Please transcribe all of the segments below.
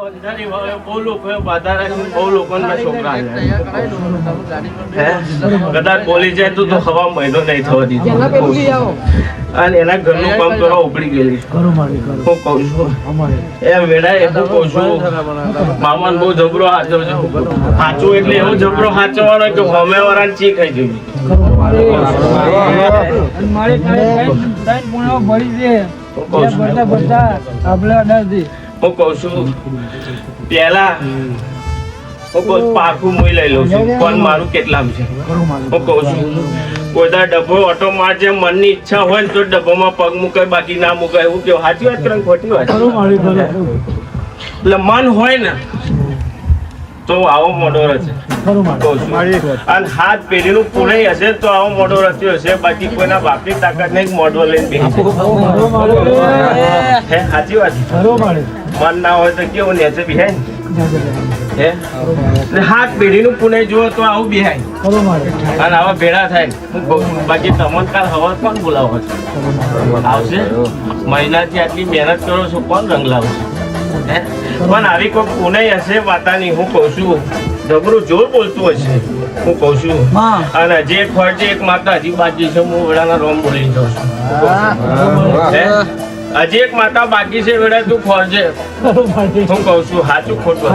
બહુ લોકો કદાચ બોલી જાય તો હવા મહિનો નહીં થવા દીધો અને એના ઘરનું કામ કરવા ઉપડી ગયેલી હું કઉ છું એ વેડા એટલું કઉ છું મામાને બહુ જબરો હાચો છે હાચું એટલે એવો જબરો હાચવાનો કે હમે વાળા ચી ખાઈ જવી હું કઉ છું પેલા હું પાકું મુઈ લઈ લઉં છું પણ મારું કેટલામ છે હું કઉ છું કોઈ ડબ્બો ઓટો મારજે મનની ઈચ્છા હોય ને તો ડબ્બામાં પગ મુકાય બાકી ના મુકાય એવું કેવું સાચી વાત કરે ખોટી વાત એટલે મન હોય ને તો આવો મોડો રચે અને હાથ પેઢીનું પુણે હશે તો આવો મોડો રચ્યો હશે બાકી કોઈના બાપની તાકાત નહીં મોઢો લઈને બેસી સાચી વાત મન ના હોય તો કેવું નેચે બિહાય ને હાથ પેઢીનું પુણે જુઓ તો આવું બિહાય અને આવા ભેળા થાય બાકી તમને કાલ હવા કોણ બોલાવો છો આવશે મહિનાથી આટલી મહેનત કરો છો કોણ રંગ લાવશે પણ આવી કોઈ પુણે હશે વાતાની હું કઉ છું જબરું જોર બોલતું હશે હું કઉ છું અને જે ફરજે એક માતા હજી બાકી છે હું વેળાના રોમ બોલી જાઉં છું હજી એક માતા બાકી છે વેળા તું ખોરજે હું કઉ છું સાચું ખોટું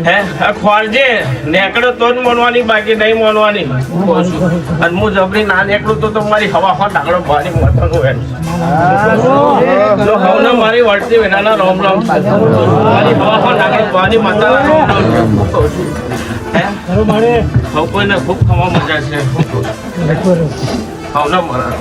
હે ખોરજે નેકડો તો જ મોનવાની બાકી નહીં મોનવાની હું કઉ છું અને હું જબરી ના નેકડું તો મારી હવા ડાકડો ભારી મતનું એમ હવે મારી વર્તી વેળાના રોમ રોમ મારી હવા ડાકડો ભારી માતા રોમ રોમ હું કઉ છું હે હવે કોઈને ખૂબ ખવા મજા છે હું કઉ છું હવે ના મરા